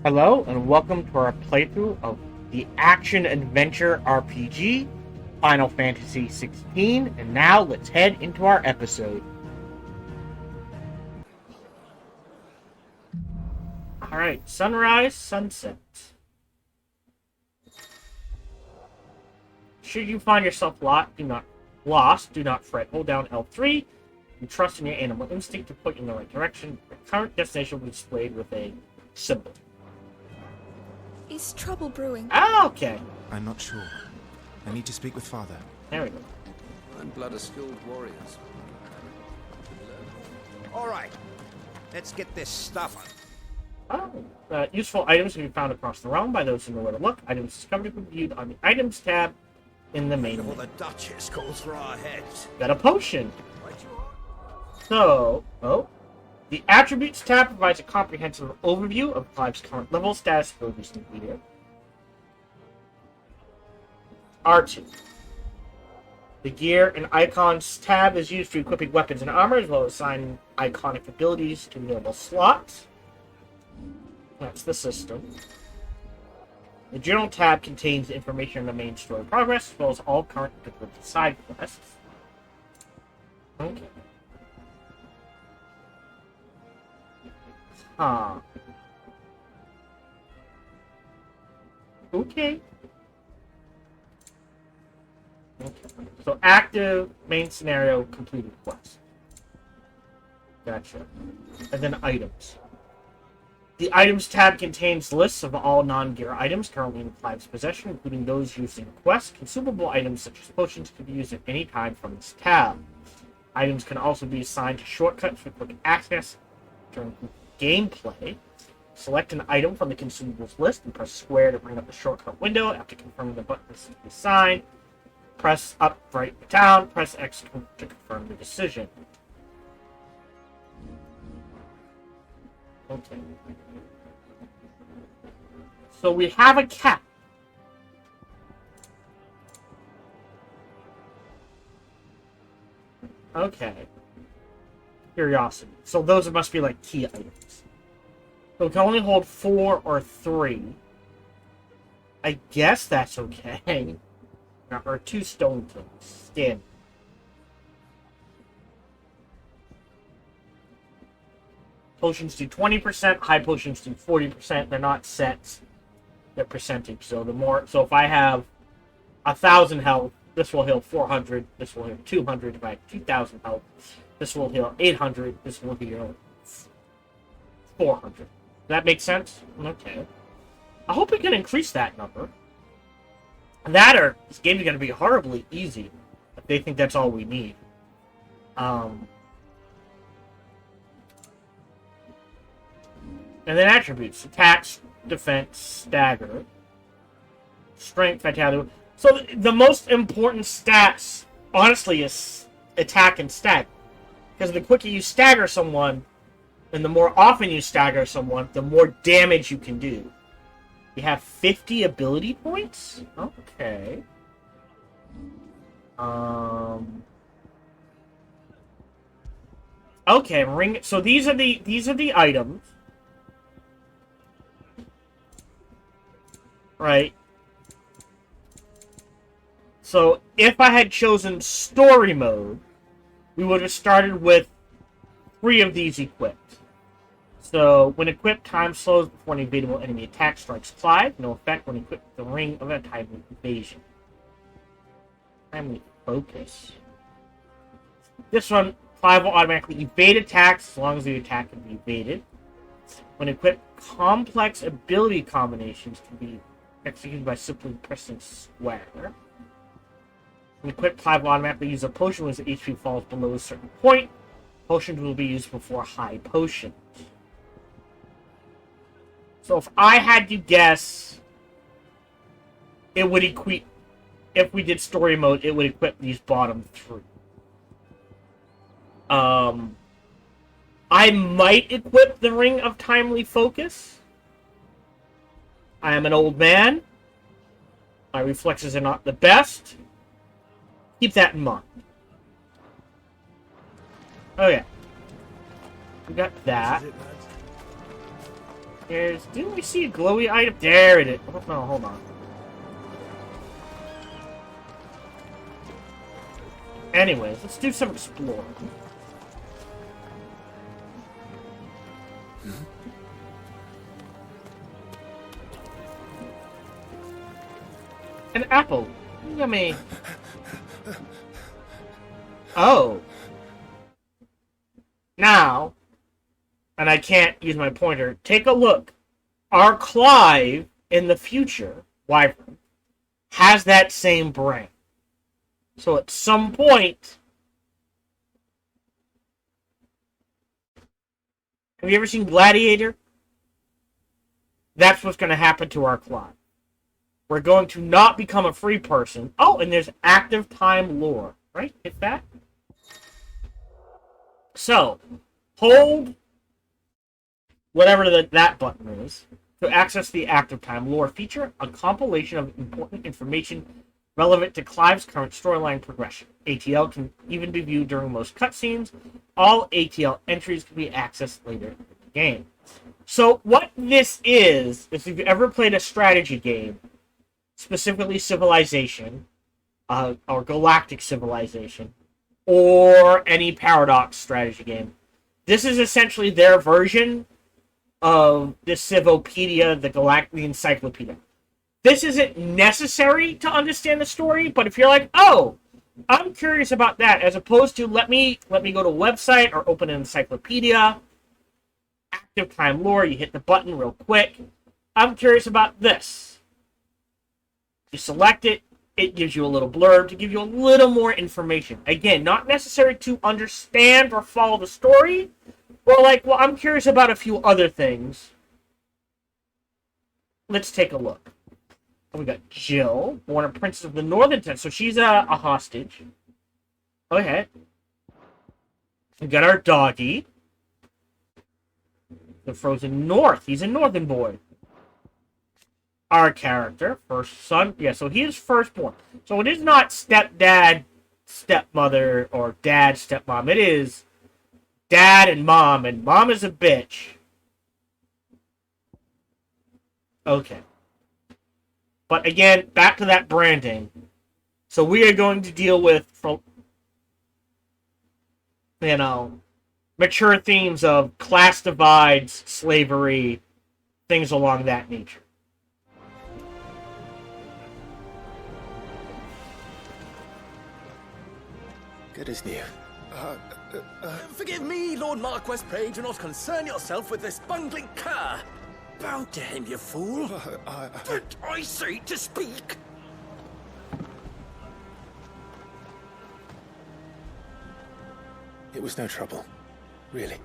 Hello, and welcome to our playthrough of the action-adventure RPG, Final Fantasy XVI, and now let's head into our episode. Alright, sunrise, sunset. Should you find yourself lost, do not fret. Hold down L3 and trust in your animal instinct to point you in the right direction. The current destination will be displayed with a symbol. Is trouble brewing? Ah, okay. I'm not sure. I need to speak with Father. There we go. I'm blood of skilled warriors. All right, let's get this stuff on. Useful items can be found across the realm by those who know where to look. Items discovered can be viewed on the Items tab in the main All menu. the Duchess calls for our heads. Got a potion. Right you are. So, the Attributes tab provides a comprehensive overview of Clive's current level, status, abilities, and gear. R2. The Gear and Icons tab is used for equipping weapons and armor, as well as assigning iconic abilities to available slots. That's the system. The Journal tab contains information on the main story progress, as well as all current difficulty side quests. Okay. Huh. Okay. So active main scenario completed quest. Gotcha. And then items. The items tab contains lists of all non-gear items currently in Clive's possession, including those used in quests. Consumable items such as potions can be used at any time from this tab. Items can also be assigned to shortcuts for quick access during gameplay. Select an item from the consumables list and press square to bring up the shortcut window. After confirming the button is assigned, press up to write it down, press X to confirm the decision. Okay. So we have a cap. Okay. Curiosity. So those must be like key items. So we can only hold 4 or 3. I guess that's okay. Or 2 stone things. Stand. Potions do 20%, high potions do 40%. They're not set. They're percentage. So the more, so if I have 1,000 health, this will heal 400. This will heal 200. If I have 2,000 health, this will heal 800. This will heal 400. Does that make sense? Okay. I hope we can increase that number. That or this game is going to be horribly easy if they think that's all we need. And then attributes: attacks, defense, stagger, strength, vitality. So the most important stats, honestly, is attack and stagger. Because the quicker you stagger someone, and the more often you stagger someone, the more damage you can do. You have 50 ability points? Okay. Okay, ring. So these are the items. Right. So if I had chosen story mode, we would have started with 3 of these equipped. So when equipped, time slows before an evadable enemy attack strikes Clive. No effect when equipped with the ring of a timely evasion. Timely focus. This one, Clive will automatically evade attacks as long as the attack can be evaded. When equipped, complex ability combinations can be executed by simply pressing square. When equipped, Clive will automatically use a potion when his HP falls below a certain point. Potions will be used before high potions. So if I had to guess, it would equip, if we did story mode, it would equip these bottom 3. I might equip the Ring of Timely Focus. I am an old man. My reflexes are not the best. Keep that in mind. Oh yeah. We got that. Didn't we see a glowy item? There it is. Oh, no, hold on. Anyways, let's do some exploring. An apple. Yummy. Oh. Now, and I can't use my pointer, take a look. Our Clive in the future, Wyvern, has that same brain. So at some point... Have you ever seen Gladiator? That's what's going to happen to our Clive. We're going to not become a free person. Oh, and there's active time lore. Right? Hit that. So, hold whatever that button is to access the active time lore feature, a compilation of important information relevant to Clive's current storyline progression. ATL can even be viewed during most cutscenes. All ATL entries can be accessed later in the game. So what this is if you've ever played a strategy game, specifically Civilization, or Galactic Civilization, or any Paradox strategy game, this is essentially their version of the Civopedia, the Encyclopedia. This isn't necessary to understand the story, but if you're like, oh, I'm curious about that, as opposed to let me go to a website or open an encyclopedia, active time lore, you hit the button real quick. I'm curious about this. You select it, it gives you a little blurb to give you a little more information. Again, not necessary to understand or follow the story, but like, well, I'm curious about a few other things. Let's take a look. We got Jill, born a princess of the Northern Tent, so she's a hostage. Go ahead. We got our doggy. The Frozen North. He's a Northern boy. Our character, first son. Yeah, so he is firstborn. So it is not stepdad, stepmother, or dad, stepmom. It is dad and mom is a bitch. Okay. But again, back to that branding. So we are going to deal with, mature themes of class divides, slavery, things along that nature. Good as new. Forgive me, Lord Marquess, pray do not concern yourself with this bungling cur. Bow to him, you fool. Did I say to speak? It was no trouble. Really.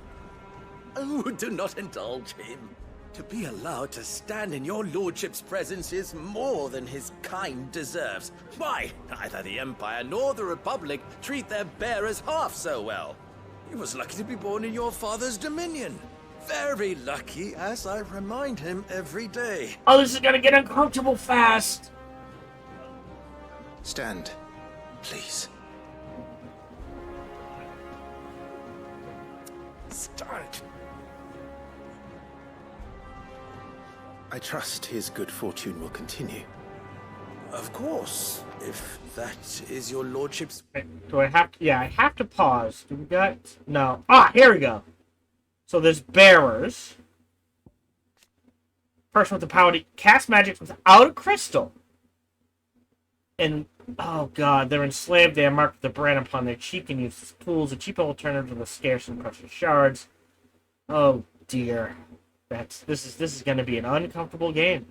Oh, do not indulge him. To be allowed to stand in your lordship's presence is more than his kind deserves. Why, neither the Empire nor the Republic treat their bearers half so well. He was lucky to be born in your father's dominion. Very lucky, as I remind him every day. Oh, this is gonna get uncomfortable fast. Stand, please. Start. I trust his good fortune will continue. Of course, if that is your lordship's... Do I have to... Yeah, I have to pause. Do we got... No. Ah, here we go. So there's bearers. Person with the power to cast magic without a crystal. And, oh god, they're enslaved. They are marked with the brand upon their cheek and use as tools, a cheap alternative to the scarce and precious shards. Oh dear. This is going to be an uncomfortable game.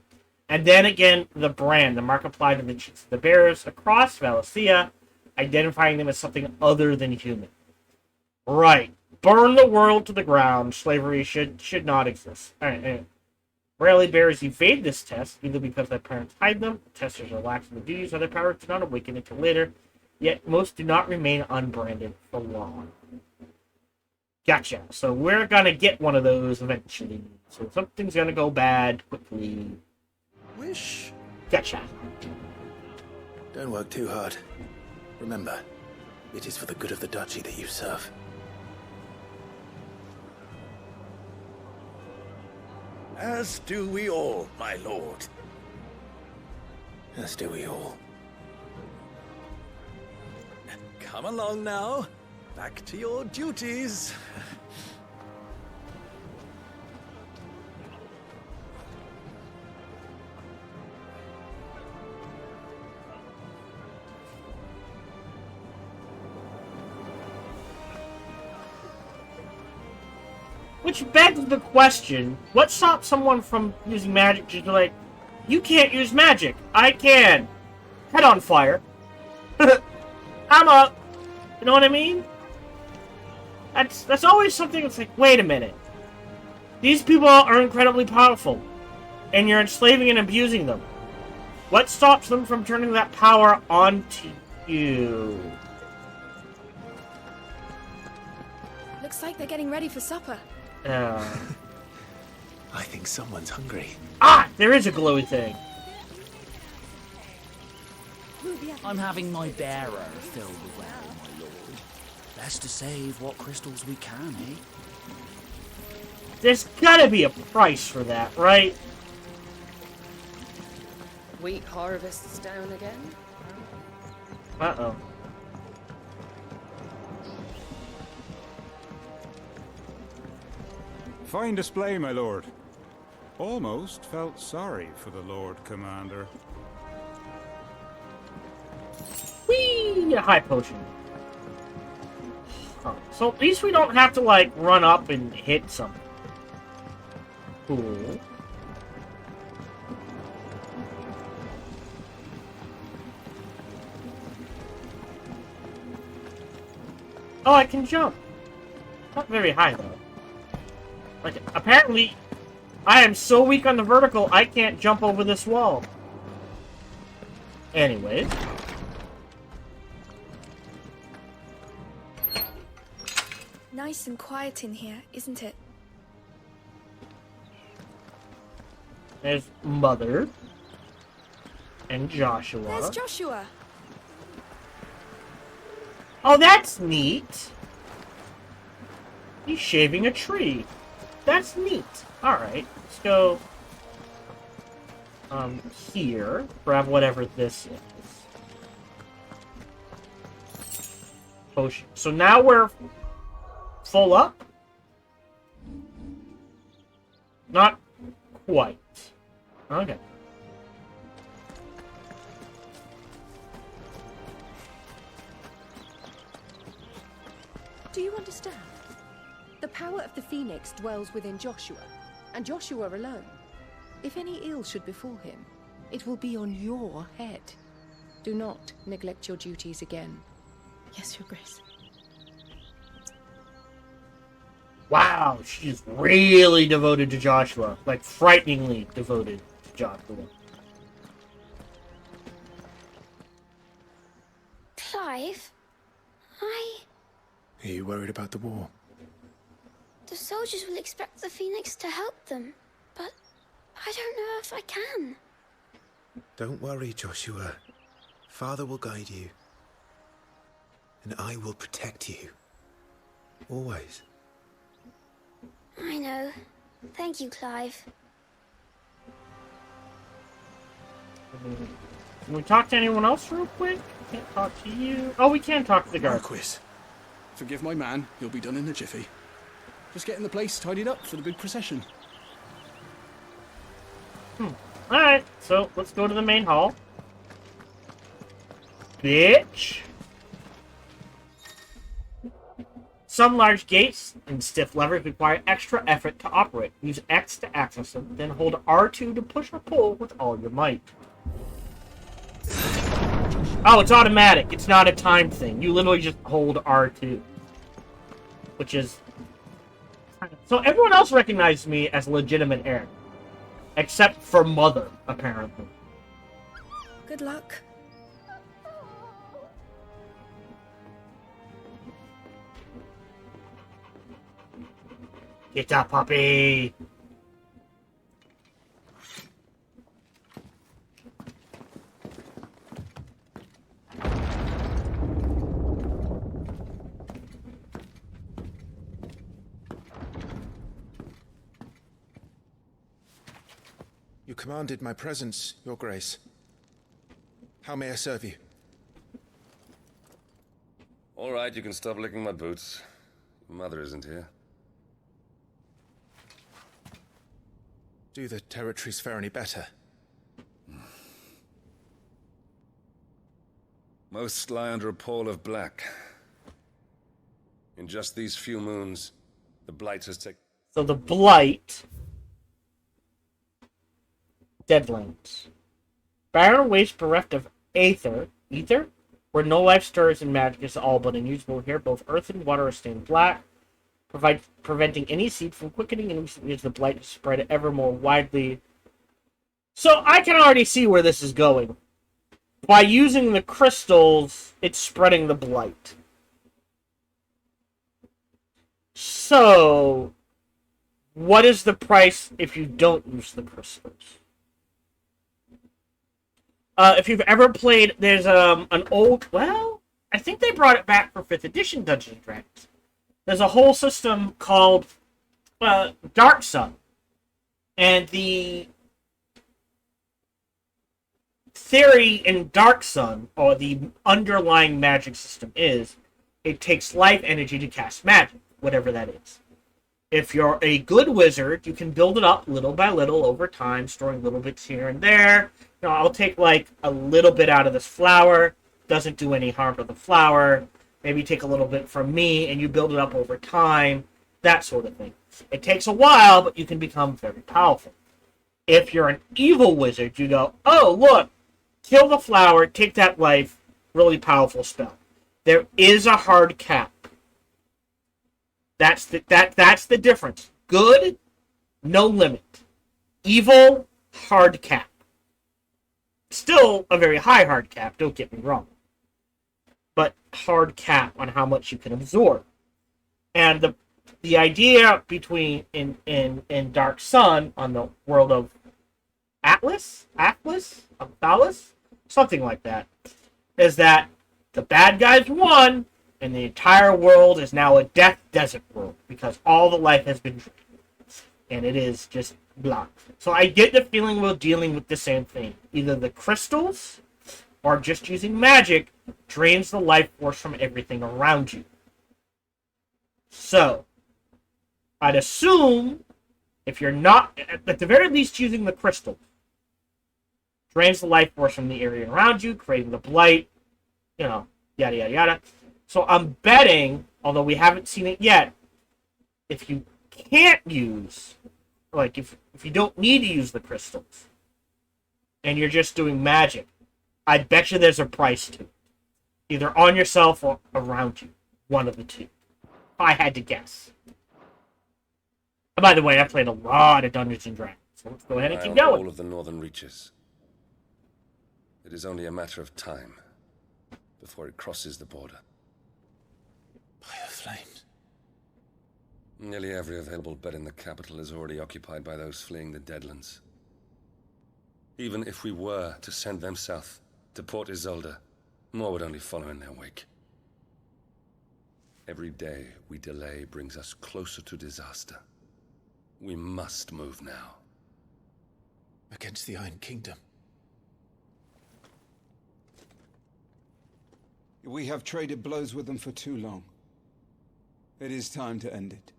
And then again, the brand, the mark applied to the cheeks of the bearers across Valisthea, identifying them as something other than human. Right. Burn the world to the ground. Slavery should not exist. Alright. Rarely bearers evade this test, either because their parents hide them, testers are lax in the duties, or their powers do not awaken until later, yet most do not remain unbranded for long. Gotcha. So we're gonna get one of those eventually. So something's gonna go bad quickly. Wish. Gotcha. Don't work too hard. Remember, it is for the good of the duchy that you serve. As do we all, my lord. As do we all. Come along now. Back to your duties. Which begs the question, what stops someone from using magic just like, you can't use magic, I can. Head on fire. I'm up. You know what I mean? That's always something that's like, wait a minute. These people are incredibly powerful, and you're enslaving and abusing them. What stops them from turning that power onto you? Looks like they're getting ready for supper. I think someone's hungry. Ah! There is a glowy thing. I'm having my bearer filled with well, my lord. Best to save what crystals we can, eh? There's gotta be a price for that, right? Wheat harvest's down again. Uh-oh. Fine display, my lord. Almost felt sorry for the Lord Commander. Whee! A high potion. Huh. So at least we don't have to, like, run up and hit something. Cool. Oh, I can jump. Not very high, though. Like, apparently, I am so weak on the vertical, I can't jump over this wall. Anyways. Nice and quiet in here, isn't it? There's Mother. And Joshua. There's Joshua. Oh, that's neat. He's shaving a tree. That's neat. Alright, let's go here. Grab whatever this is. Potion. So now we're full up? Not quite. Okay. Do you understand? The power of the Phoenix dwells within Joshua, and Joshua alone. If any ill should befall him, it will be on your head. Do not neglect your duties again. Yes, Your Grace. Wow, she's really devoted to Joshua. Like, frighteningly devoted to Joshua. Clive, Are you worried about the war? the soldiers will expect the Phoenix to help them, but I don't know if I can. Don't worry, Joshua. Father will guide you. And I will protect you. Always. I know. Thank you, Clive. Can we talk to anyone else real quick? Can't talk to you. Oh, we can talk to the guard. Marquis, forgive my man. He'll be done in a jiffy. Just getting the place tidied up for the big procession. Alright, so let's go to the main hall. Bitch! Some large gates and stiff levers require extra effort to operate. Use X to access them, then hold R2 to push or pull with all your might. Oh, it's automatic. It's not a time thing. You literally just hold R2. Which is... So everyone else recognized me as a legitimate heir. Except for Mother, apparently. Good luck. Get up, puppy! You commanded my presence, Your Grace. How may I serve you? All right, you can stop licking my boots. Your mother isn't here. Do the territories fare any better? Most lie under a pall of black. In just these few moons, the Blight has taken... So the Blight... Deadlands. Barren waste bereft of ether, where no life stirs and magic is all but unusable here. Both earth and water are stained black, preventing any seed from quickening and recently as the Blight is spread ever more widely. So I can already see where this is going. By using the crystals, it's spreading the Blight. So, what is the price if you don't use the crystals? If you've ever played, there's an old, well, I think they brought it back for 5th edition Dungeons & Dragons. There's a whole system called Dark Sun. And the theory in Dark Sun, or the underlying magic system is, it takes life energy to cast magic, whatever that is. If you're a good wizard, you can build it up little by little over time, storing little bits here and there. You know, I'll take like a little bit out of this flower, doesn't do any harm to the flower. Maybe take a little bit from me, and you build it up over time, that sort of thing. It takes a while, but you can become very powerful. If you're an evil wizard, you go, oh, look, kill the flower, take that life, really powerful spell. There is a hard cap. That's the difference. Good, no limit. Evil, hard cap. Still a very high hard cap, don't get me wrong. But hard cap on how much you can absorb. And the idea between in Dark Sun on the world of Atlas, something like that, is that the bad guys won, and the entire world is now a death desert world because all the life has been drained. And it is just blah. So I get the feeling we're dealing with the same thing. Either the crystals or just using magic drains the life force from everything around you. So I'd assume if you're not, at the very least, using the crystals, drains the life force from the area around you, creating the Blight, you know, yada, yada, yada. So I'm betting, although we haven't seen it yet, if you can't use, like, if you don't need to use the crystals, and you're just doing magic, I bet you there's a price to it. Either on yourself or around you. One of the two. If I had to guess. And by the way, I played a lot of Dungeons & Dragons, so let's go ahead and keep going. All of the northern reaches. It is only a matter of time before it crosses the border. By the flames. Nearly every available bed in the capital is already occupied by those fleeing the Deadlands. Even if we were to send them south to Port Isolde, more would only follow in their wake. Every day we delay brings us closer to disaster. We must move now. Against the Iron Kingdom. We have traded blows with them for too long. It is time to end it.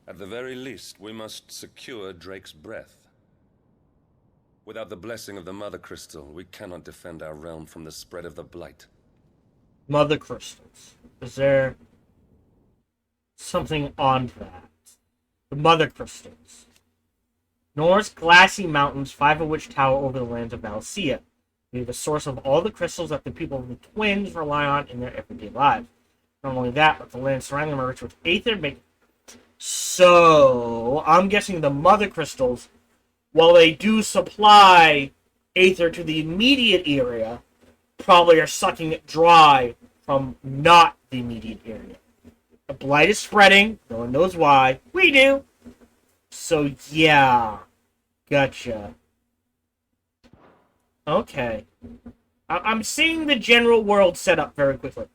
At the very least, we must secure Drake's breath. Without the blessing of the Mother Crystal, we cannot defend our realm from the spread of the Blight. Mother Crystals. Is there something on that? The Mother Crystals. Nor's glassy mountains, 5 of which tower over the lands of Valisthea. They are the source of all the crystals that the people of the Twins rely on in their everyday lives. Not only that, but the land surrounding them are rich with aether. So, I'm guessing the Mother Crystals, while they do supply aether to the immediate area, probably are sucking it dry from not the immediate area. The Blight is spreading. No one knows why. We do. So, yeah. Gotcha. Okay. I'm seeing the general world set up very quickly.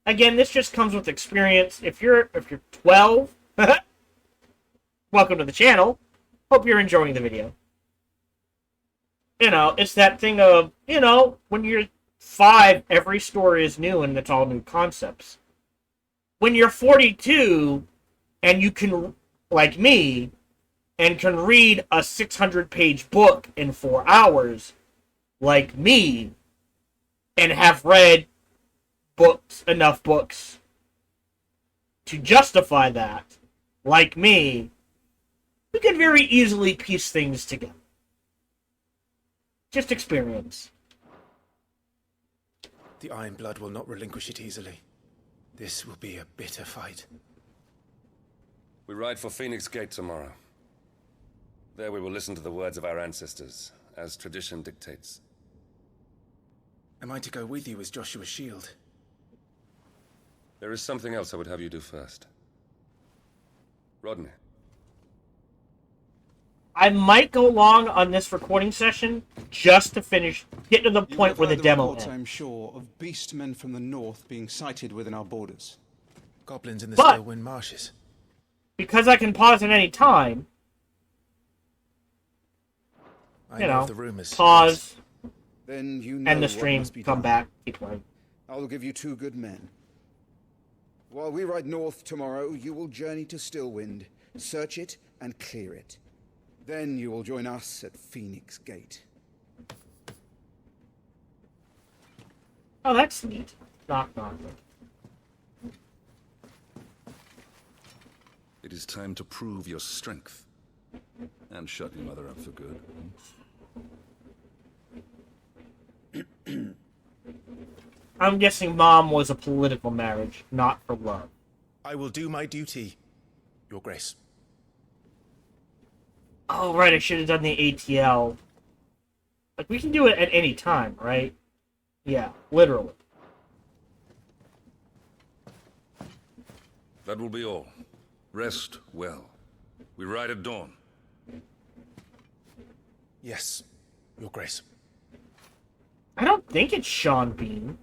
Again, this just comes with experience. If you're 12, welcome to the channel. Hope you're enjoying the video. You know, it's that thing of, you know, when you're 5, every story is new and it's all new concepts. When you're 42 and you can, like me, and can read a 600-page book in 4 hours, like me, and have read enough books to justify that, like me, we can very easily piece things together. Just experience. The Iron Blood will not relinquish it easily. This will be a bitter fight. We ride for Phoenix Gate tomorrow. There we will listen to the words of our ancestors, as tradition dictates. Am I to go with you as Joshua's shield? There is something else I would have you do first. Rodney. I might go long on this recording session just to get to the point where the demo ends. I'm sure, of beastmen from the north being sighted within our borders. Goblins in the Stillwind marshes. Because I can pause at any time, I know the rumors. pause, Then you know end the what stream, must be come done. back, keep playing. I will give you 2 good men. While we ride north tomorrow, you will journey to Stillwind, search it, and clear it. Then you will join us at Phoenix Gate. Oh, that's neat. Knock, knock. It is time to prove your strength. And shut your mother up for good. I'm guessing Mom was a political marriage, not for love. I will do my duty, Your Grace. Oh, right, I should have done the ATL. Like, we can do it at any time, right? Yeah, literally. That will be all. Rest well. We ride at dawn. Yes, Your Grace. I don't think it's Sean Bean.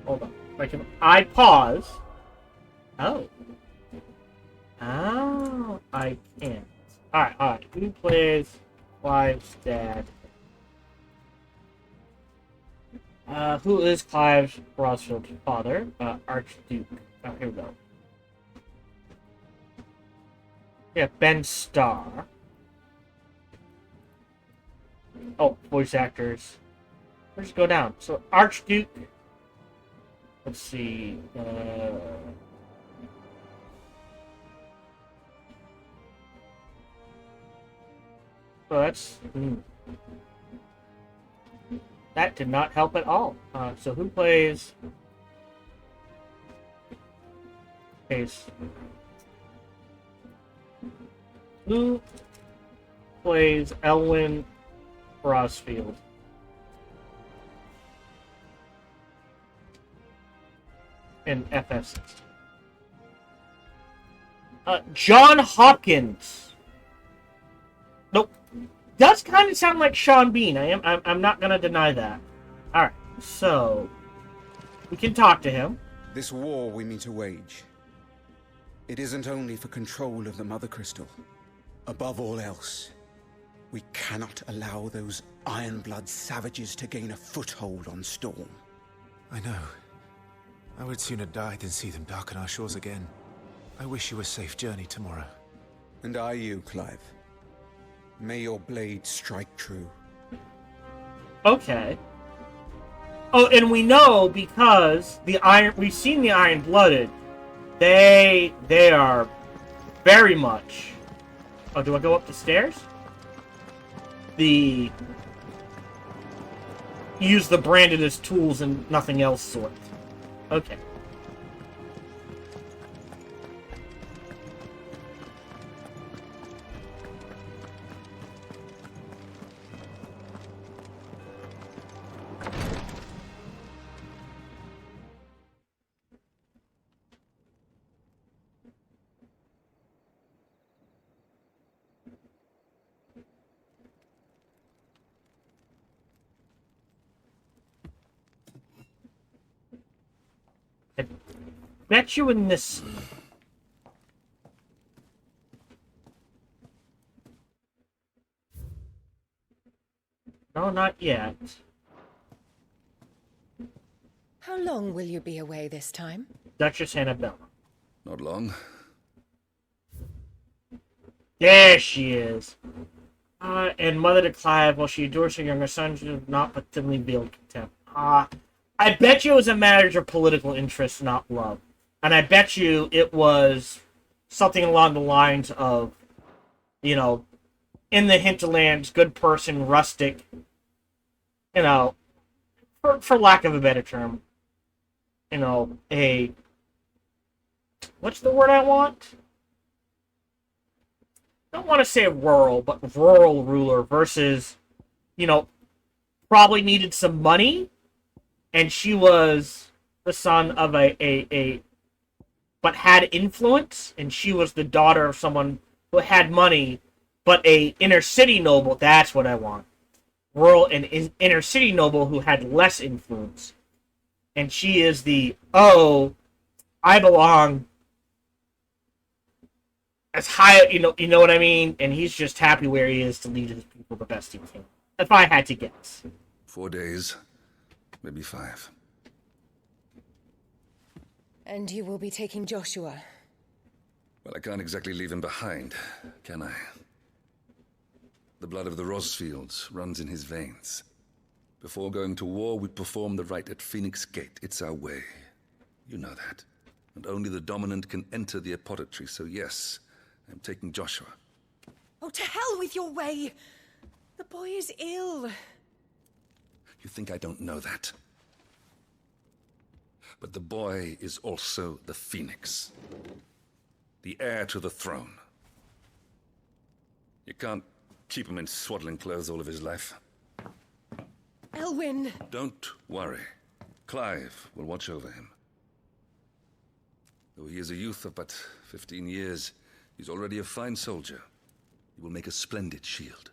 Hold on. Like, if I pause... Oh. Oh, I can't. Alright. Who plays Clive's dad? Who is Clive Rosfield's father? Archduke. Oh, here we go. Yeah, Ben Starr. Oh, voice actors. Let's go down. So, Archduke. Let's see. So that's... That did not help at all. So who plays... Case. Who plays Elwyn Rosfield? In FS. John Hopkins. Nope. Does kind of sound like Sean Bean. I'm not gonna deny that. All right. So we can talk to him. This war we mean to wage. It isn't only for control of the Mother Crystal. Above all else, we cannot allow those Ironblood savages to gain a foothold on Storm. I know. I would sooner die than see them darken our shores again. I wish you a safe journey tomorrow. And I you, Clive. May your blade strike true. Okay. Oh, and we know because we've seen the Iron-Blooded. They are very much. Oh, do I go up the stairs? Use the branded as tools and nothing else sort. Okay. Bet you in this... No, not yet. How long will you be away this time? Duchess Annabella. Not long. There she is. And mother to Clive, while she adores her younger son, she does not but thinly veiled contempt. I bet you it was a marriage of political interest, not love. And I bet you it was something along the lines of, you know, in the hinterlands, good person, rustic, you know, for lack of a better term, you know, what's the word I want? I don't want to say rural, but rural ruler versus, you know, probably needed some money, and she was the son of but had influence, and she was the daughter of someone who had money, but a inner city noble. That's what I want. Rural and inner city noble who had less influence, and she is the I belong as high, you know what I mean? And he's just happy where he is to lead his people the best he can. If I had to guess. 4 days, maybe 5. And you will be taking Joshua. Well, I can't exactly leave him behind, can I? The blood of the Rosfields runs in his veins. Before going to war, we perform the rite at Phoenix Gate. It's our way. You know that. And only the dominant can enter the apothecary, so yes, I'm taking Joshua. Oh, to hell with your way! The boy is ill. You think I don't know that? But the boy is also the Phoenix. The heir to the throne. You can't keep him in swaddling clothes all of his life. Elwyn! Don't worry. Clive will watch over him. Though he is a youth of but 15 years, he's already a fine soldier. He will make a splendid shield.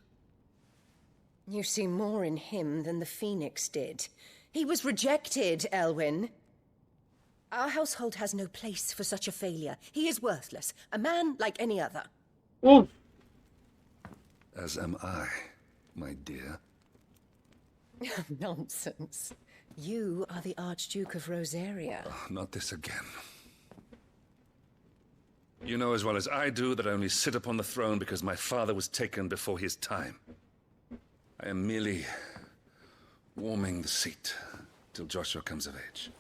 You see more in him than the Phoenix did. He was rejected, Elwyn. Our household has no place for such a failure. He is worthless. A man like any other. Ooh. As am I, my dear. Nonsense. You are the Archduke of Rosaria. Oh, not this again. You know as well as I do that I only sit upon the throne because my father was taken before his time. I am merely warming the seat till Joshua comes of age.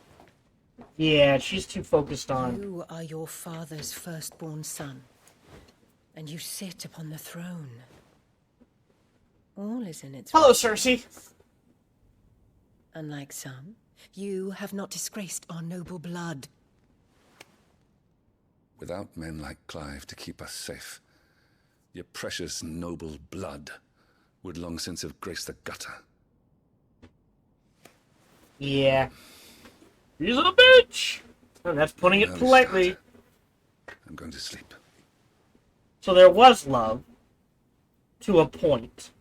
Yeah, she's too focused on... You are your father's firstborn son, and you sit upon the throne. All is in its Hello, way. Cersei. Unlike some, you have not disgraced our noble blood. Without men like Clive to keep us safe, your precious noble blood would long since have graced the gutter. Yeah. He's a bitch! And that's putting it politely. I'm going to sleep. So there was love, to a point,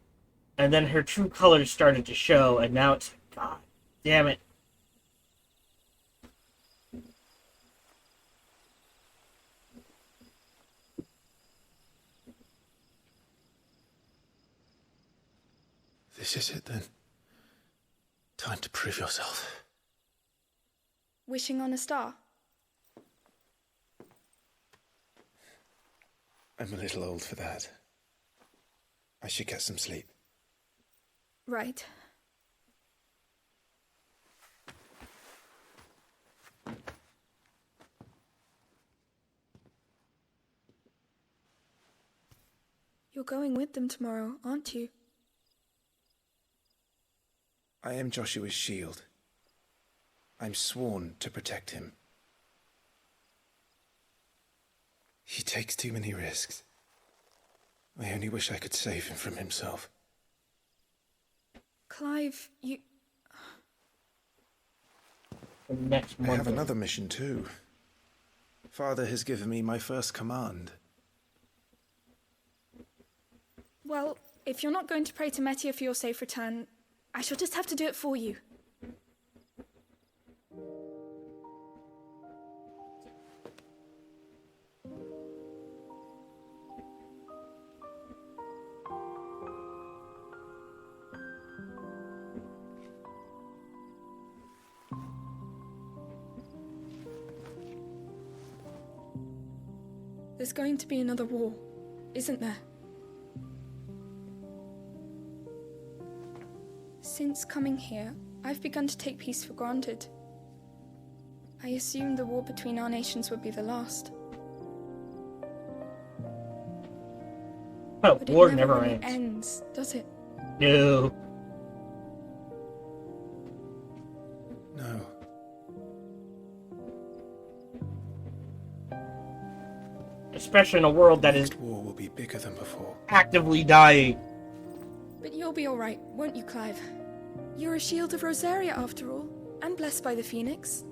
and then her true colors started to show, and now it's, God damn it. This is it then. Time to prove yourself. Wishing on a star? I'm a little old for that. I should get some sleep. Right. You're going with them tomorrow, aren't you? I am Joshua's shield. I'm sworn to protect him. He takes too many risks. I only wish I could save him from himself. Clive, you... I have another mission too. Father has given me my first command. Well, if you're not going to pray to Metia for your safe return, I shall just have to do it for you. There's going to be another war, isn't there? Since coming here, I've begun to take peace for granted. I assumed the war between our nations would be the last. But war never really ends. ends, does it? No. No. Especially in a world that is war will be bigger than before. Actively dying. But you'll be alright, won't you, Clive? You're a shield of Rosaria after all, and blessed by the Phoenix.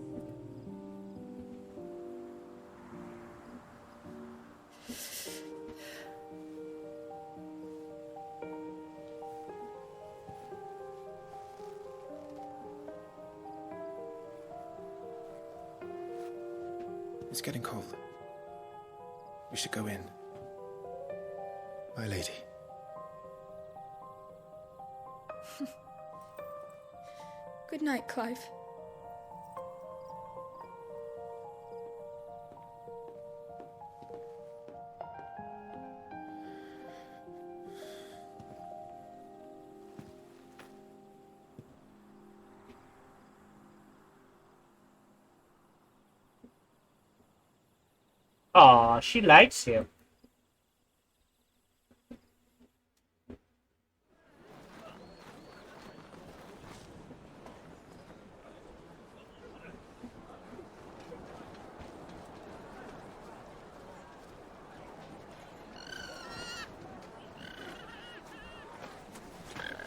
It's getting cold. We should go in. My lady. Good night, Clive. Aw, she likes him.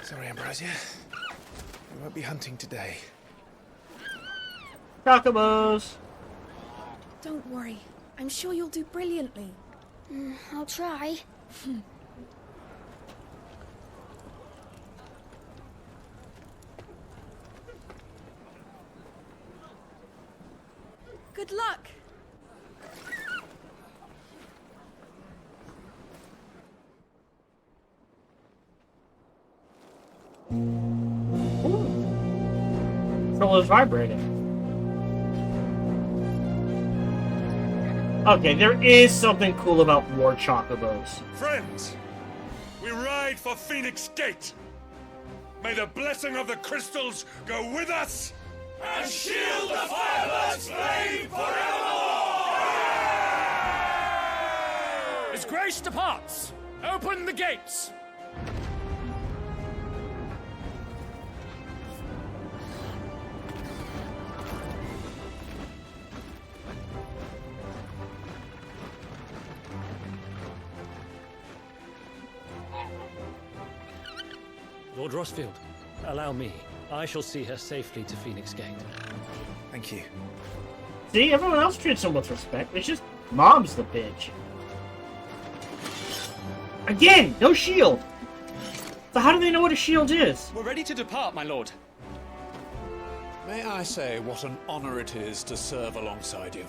Sorry, Ambrosia. We won't be hunting today. Chocobos! Don't worry. I'm sure you'll do brilliantly. I'll try. Good luck! Controller's vibrating. Okay, there is something cool about war chocobos. Friends, we ride for Phoenix Gate. May the blessing of the crystals go with us And shield the Firebird's flame forevermore! As grace departs, open the gates! Lord Rosfield, allow me. I shall see her safely to Phoenix Gate. Thank you. See, everyone else treats him with respect. It's just Mom's the bitch. Again, no shield! So how do they know what a shield is? We're ready to depart, my lord. May I say what an honor it is to serve alongside you?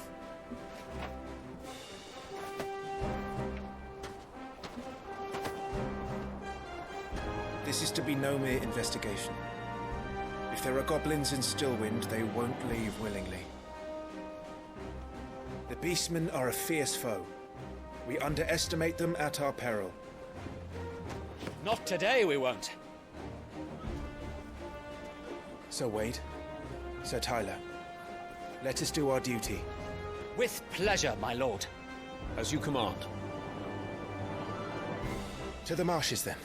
This is to be no mere investigation. If there are goblins in Stillwind, they won't leave willingly. The Beastmen are a fierce foe. We underestimate them at our peril. Not today, we won't. Sir Wade, Sir Tyler, let us do our duty. With pleasure, my lord. As you command. To the marshes, then.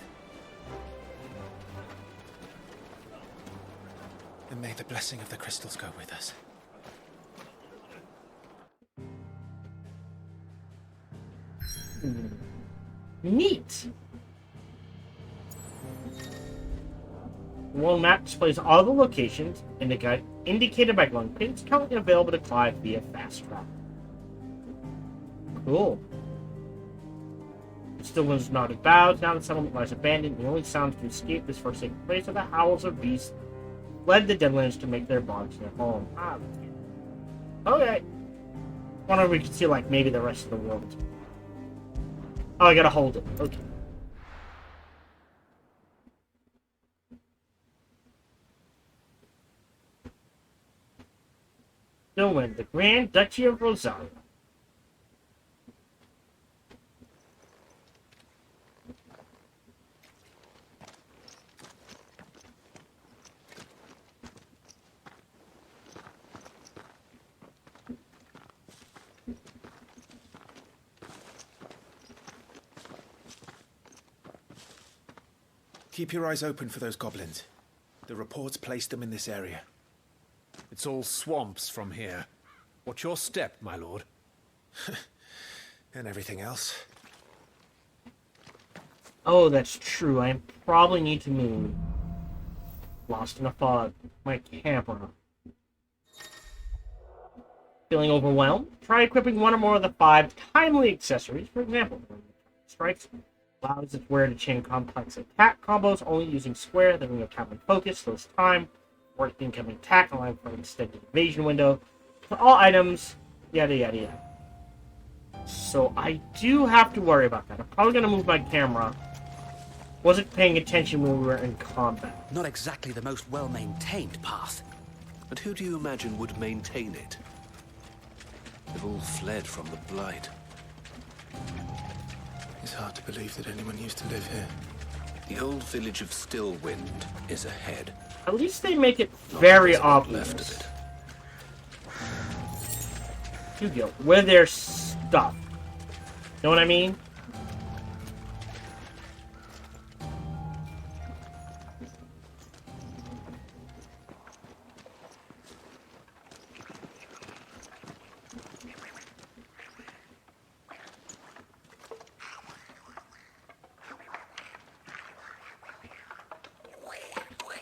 And may the blessing of the crystals go with us. Neat! The world map displays all the locations indicated by glowing pins currently available to Clive via fast travel. Cool. Stillwind's not about. Now the settlement lies abandoned. The only sounds to escape this forsaken place are the howls of beasts led the Deadlands to make their bogs their home. Okay. Wonder if we can see, like, maybe the rest of the world. Oh, I gotta hold it. Okay. Stillwind, the Grand Duchy of Rosaria. Keep your eyes open for those goblins. The reports placed them in this area. It's all swamps from here. Watch your step, my lord. And everything else. Oh, that's true. I probably need to move. Lost in a fog. My camera. Feeling overwhelmed? Try equipping one or more of the 5 timely accessories. For example, strikes allows its wearer to chain complex attack combos only using square, the ring of time and focus, slows time, work the incoming attack, allowing for an extended evasion window. For all items, yada yada yada. So I do have to worry about that. I'm probably going to move my camera. Wasn't paying attention when we were in combat. Not exactly the most well-maintained path. And who do you imagine would maintain it? They've all fled from the Blight. It's hard to believe that anyone used to live here. The old village of Stillwind is ahead. At least they make it very obvious. Left of it. Studio, where there's stuff. Know what I mean?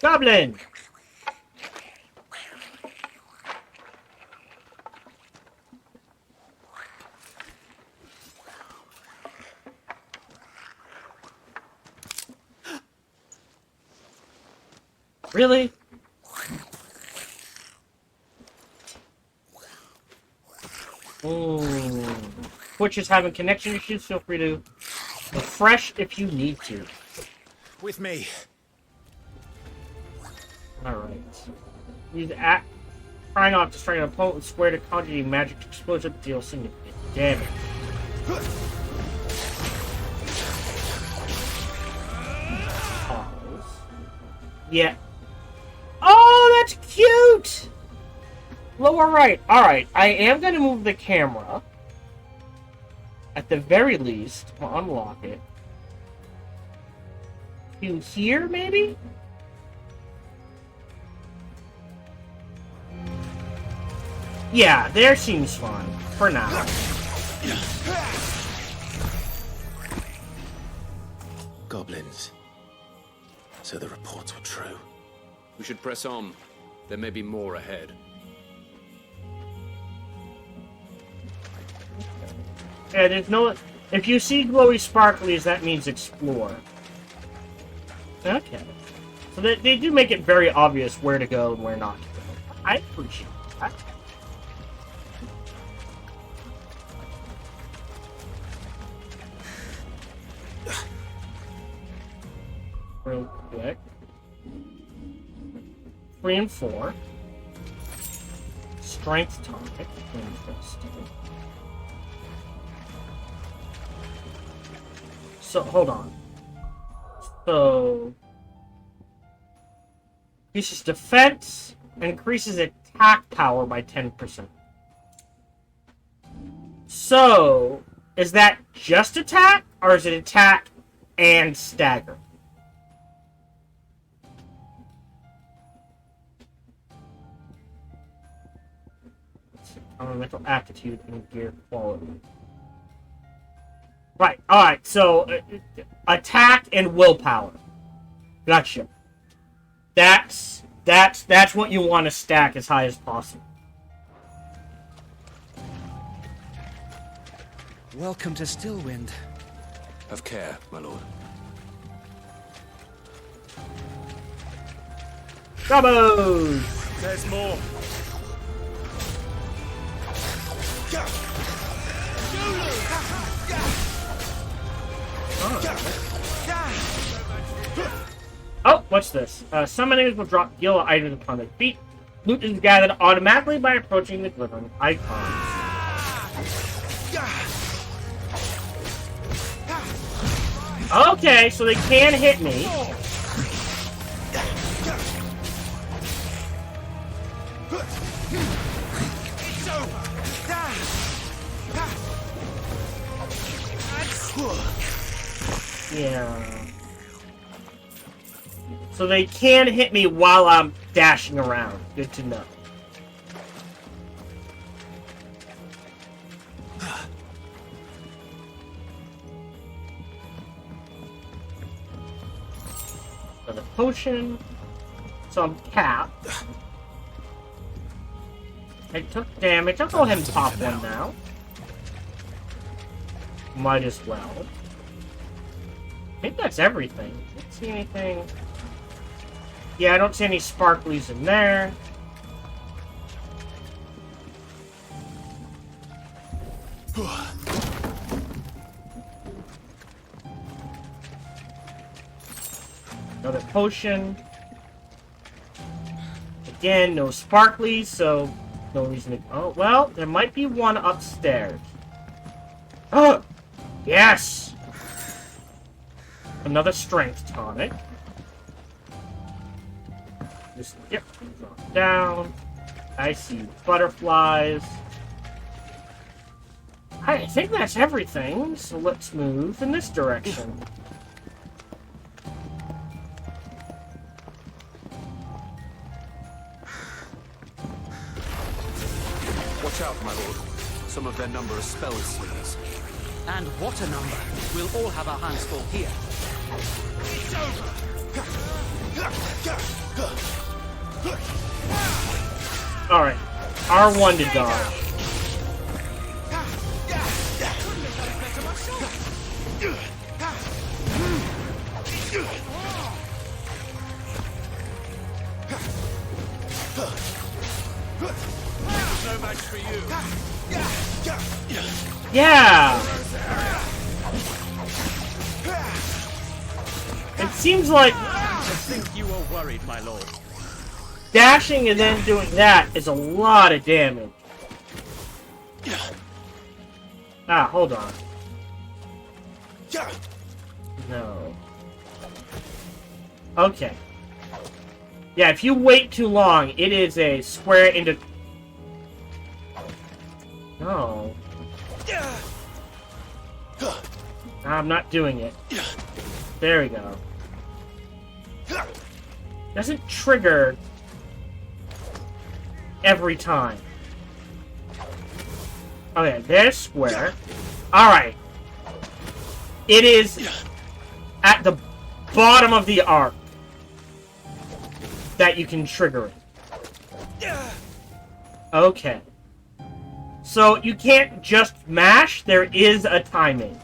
Goblin! Really? Twitch is having connection issues. Feel free to refresh if you need to. With me. Alright. Use try not to strike an opponent with square to conjure a magic explosive deal significant damage. Pause. Yeah. Oh, that's cute! Lower right. Alright, I am going to move the camera. At the very least, I'll unlock it. To here, maybe? Yeah, there seems fine. For now. Goblins. So the reports were true. We should press on. There may be more ahead. Yeah, there's no... If you see glowy sparklies, that means explore. Okay. So they do make it very obvious where to go and where not to go. I appreciate that. Real quick. 3 and 4. Strength tonic. Interesting. So, hold on. So... increases defense and increases attack power by 10%. So, is that just attack? Or is it attack and stagger? Mental aptitude and gear quality. Right, alright, so attack and willpower. Gotcha. That's what you want to stack as high as possible. Welcome to Stillwind. Have care, my lord. Combos! There's more. Oh, what's this? Some enemies will drop Gila items upon their feet. Loot is gathered automatically by approaching the glittering icons. Okay, so they can hit me. Yeah. So they can hit me while I'm dashing around. Good to know. Another potion. So I'm capped. I took damage. I'll go ahead and pop one now. Might as well. I think that's everything. I don't see anything. Yeah, I don't see any sparklies in there. Another potion. Again, no sparklies, so no reason to... Oh, well, there might be one upstairs. Oh! Yes! Another strength tonic. Just, yep, drop down. I see butterflies. I think that's everything, so let's move in this direction. Watch out, my lord. Some of their number are spell slingers. And what a number. We'll all have our hands full here. It's over! Alright. R1 to dodge. No match for you. Yeah! It seems like I think you were worried, my lord. dashing and then doing that is a lot of damage. Ah, hold on. No. Okay. Yeah, if you wait too long, it is a square into... No. I'm not doing it. There we go. Doesn't trigger every time. Okay, there's square. Alright. It is at the bottom of the arc that you can trigger it. Okay. So you can't just mash, there is a timing.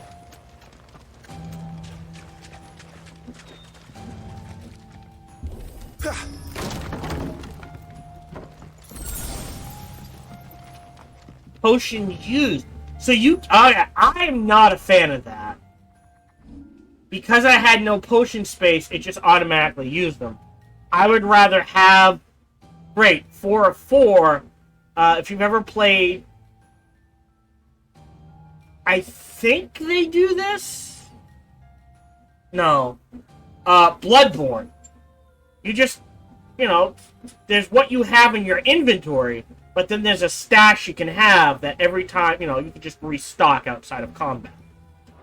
Potion used. So you... I'm not a fan of that. Because I had no potion space, it just automatically used them. I would rather have... Great, 4 of 4. If you've ever played... I think they do this? No. Bloodborne. You just... You know, there's what you have in your inventory, but then there's a stash you can have that every time, you know, you can just restock outside of combat.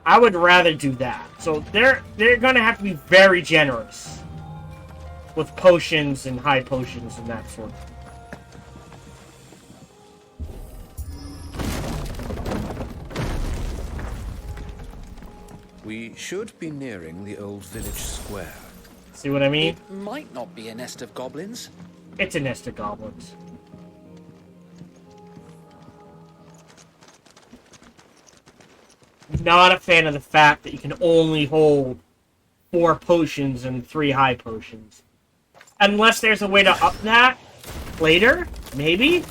I would rather do that. So they're gonna have to be very generous with potions and high potions and that sort of thing. We should be nearing the old village square. See what I mean? It might not be a nest of goblins. It's a nest of goblins. Not a fan of the fact that you can only hold 4 potions and 3 high potions. Unless there's a way to up that later, maybe?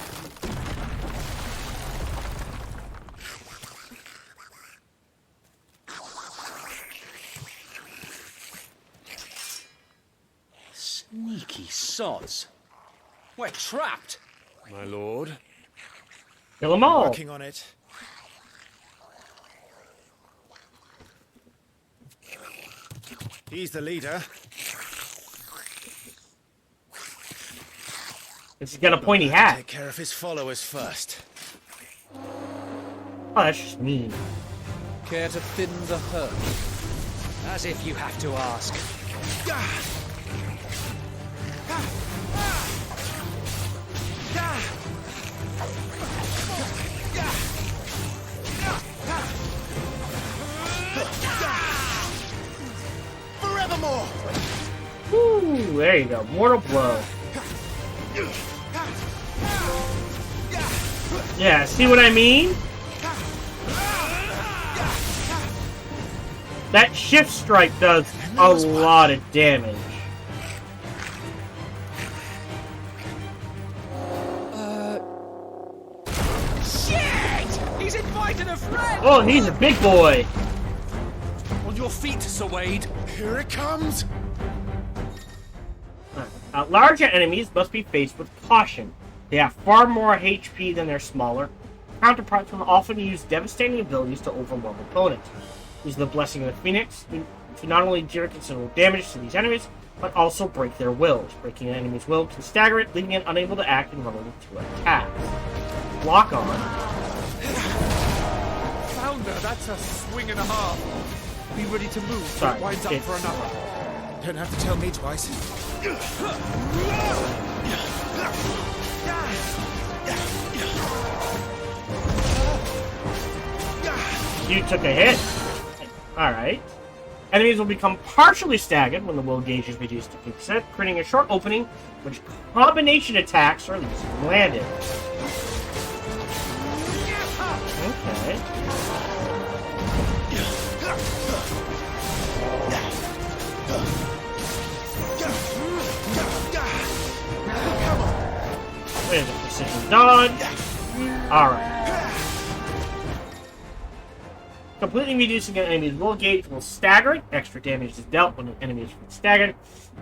Sneaky sods. We're trapped. My lord. Kill them all. Working on it. He's the leader. He's got a pointy hat. Take care of his followers first. Oh, that's just mean. Care to thin the herd? As if you have to ask. Forevermore! Woo, there you go. Mortal blow. Yeah, see what I mean? That shift strike does a lot of damage. Shit! He's invited a friend! Oh, he's a big boy. On your feet, Sir Wade. Here it comes! Larger enemies must be faced with caution. They have far more HP than their smaller counterparts and often use devastating abilities to overwhelm opponents. Use the Blessing of the Phoenix to not only deal considerable damage to these enemies, but also break their wills. Breaking an enemy's will can stagger it, leaving it unable to act and running to attack. Lock on. Founder, that's a swing and a half. Be ready to move. Sorry, It winds up for another. Don't have to tell me twice. You took a hit. Alright. Enemies will become partially staggered when the will gauge is reduced to 50%, creating a short opening which combination attacks are least landed. Okay. There's a precision dodge. Alright. Completely reducing an enemy's will gauge will stagger it. Extra damage is dealt when an enemy is staggered,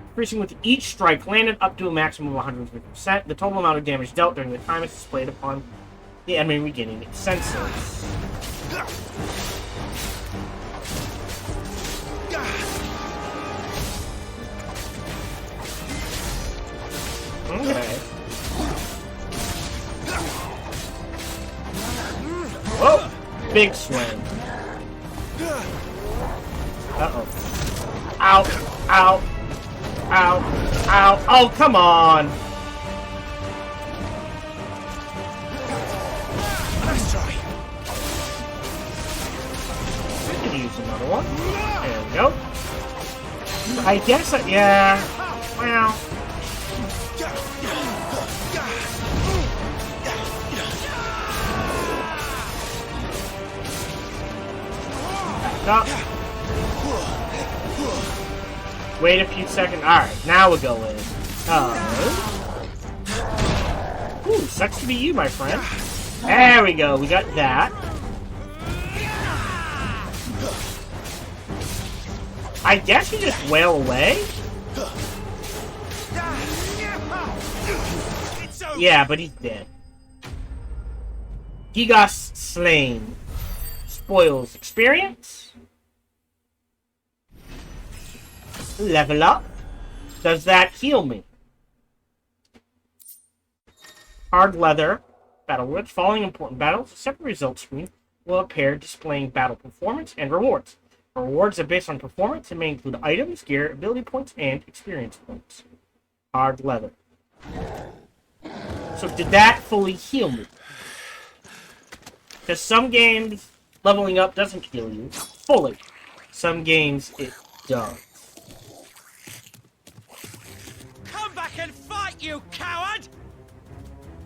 increasing with each strike landed up to a maximum of 150%. The total amount of damage dealt during the time is displayed upon the enemy regaining its senses. Okay. Whoa! Big swing. Uh-oh. Ow! Ow! Ow! Ow! Oh, come on! Let's try. I could use another one. There we go. I guess yeah. Well. Back up. Wait a few seconds. Alright, now we'll go in. Ooh, sucks to be you, my friend. There we go. We got that. I guess you just wail away? Yeah, but he's dead. He got slain. Spoils experience. Level up. Does that heal me? Hard leather. Battle words. Following important battles, a separate results screen will appear displaying battle performance and rewards. Rewards are based on performance and may include items, gear, ability points, and experience points. Hard leather. So did that fully heal me? Because some games, leveling up doesn't heal you fully. Some games, it does. Come back and fight, you coward!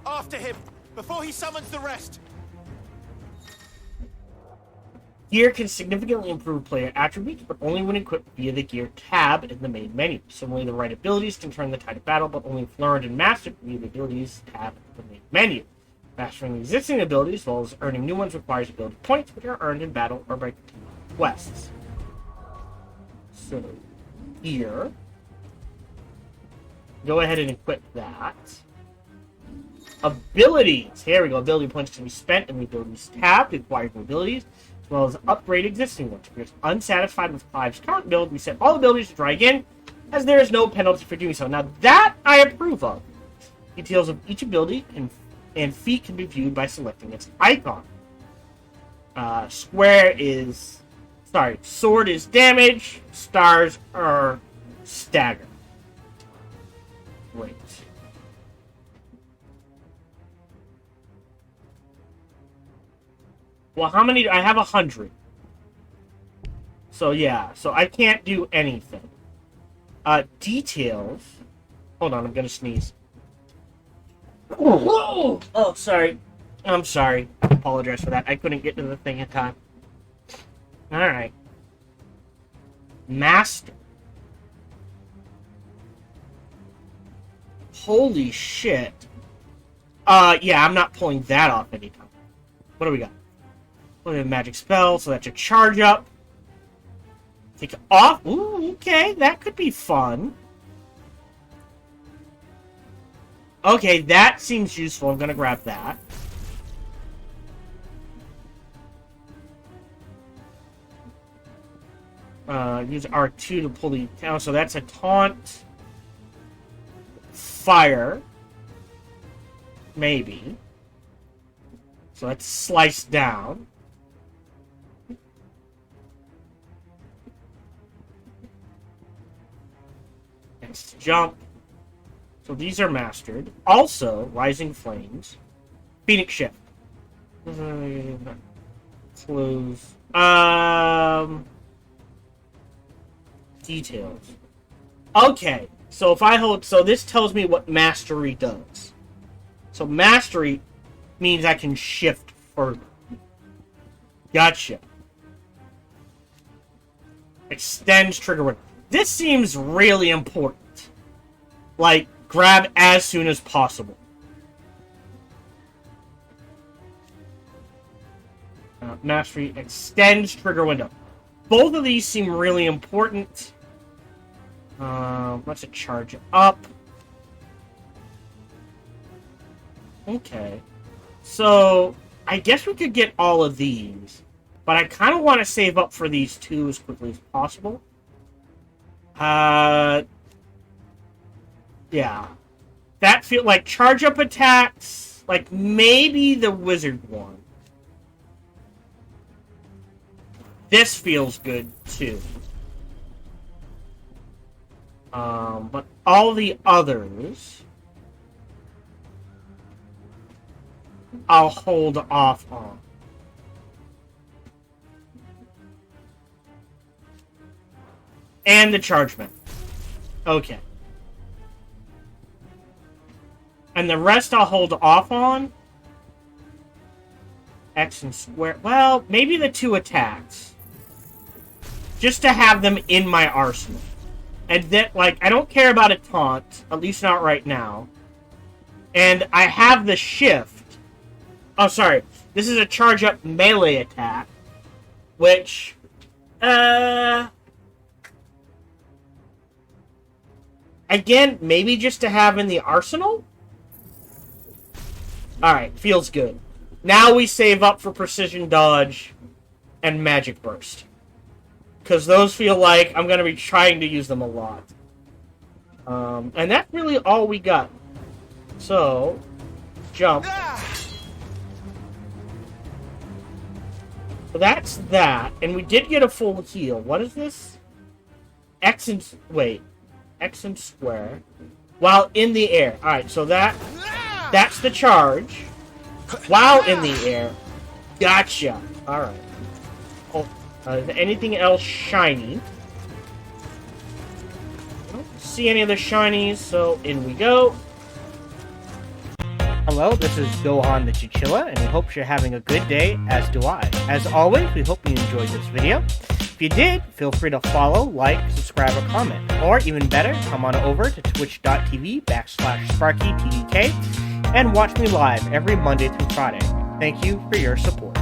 After him, before he summons the rest. Gear can significantly improve player attributes, but only when equipped via the Gear tab in the main menu. Similarly, the right abilities can turn the tide of battle, but only if learned and mastered via the abilities tab in the main menu. Mastering existing abilities, as well as earning new ones, requires ability points, which are earned in battle or by quests. So, here, go ahead and equip that. Abilities! Here we go. Ability points can be spent in the abilities tab to acquire new abilities, as well as upgrade existing ones. If you're unsatisfied with Clive's current build, we set all abilities to try again, as there is no penalty for doing so. Now that I approve of. Details of each ability and feat can be viewed by selecting its icon. Square is... Sorry, sword is damage, stars are stagger. Great. Well, how many? I have 100. So yeah, so I can't do anything. Details. Hold on, I'm gonna sneeze. Oh, sorry. I'm sorry. I apologize for that. I couldn't get to the thing in time. Alright. Master. Holy shit. Yeah, I'm not pulling that off anytime. What do we got? We have a magic spell, so that's a charge up. Take it off. Ooh, okay, that could be fun. Okay, that seems useful. I'm gonna grab that. Use R2 to pull the down, so that's a taunt. Fire. Maybe. So let's slice down. Next jump. So these are mastered. Also, Rising Flames. Phoenix Shift. Close. Details. Okay. So if I hold... So this tells me what Mastery does. So Mastery means I can shift further. Gotcha. Extends trigger window. This seems really important. Like, grab as soon as possible. Mastery extends trigger window. Both of these seem really important. Let's charge it up. Okay. So, I guess we could get all of these. But I kind of want to save up for these two as quickly as possible. Yeah. That feel like charge up attacks. Like, maybe the wizard one. This feels good, too. But all the others... I'll hold off on. And the chargement. Okay. And the rest I'll hold off on. X and square. Well, maybe the 2 attacks. Just to have them in my arsenal. And then, like, I don't care about a taunt. At least not right now. And I have the shift. Oh, sorry. This is a charge up melee attack. Which... Again, maybe just to have in the arsenal? Alright, feels good. Now we save up for Precision Dodge and Magic Burst. Because those feel like I'm going to be trying to use them a lot. And that's really all we got. So, jump. So that's that. And we did get a full heal. What is this? X and... Wait. X and square. While in the air. Alright, so that's the charge. While in the air. Gotcha. Alright. Oh, is there anything else shiny? I don't see any of the shinies, so in we go. Hello, this is Gohan the Chinchilla, and we hope you're having a good day, as do I. As always, we hope you enjoyed this video. If you did, feel free to follow, like, subscribe, or comment. Or, even better, come on over to twitch.tv/SparkyTDK and watch me live every Monday through Friday. Thank you for your support.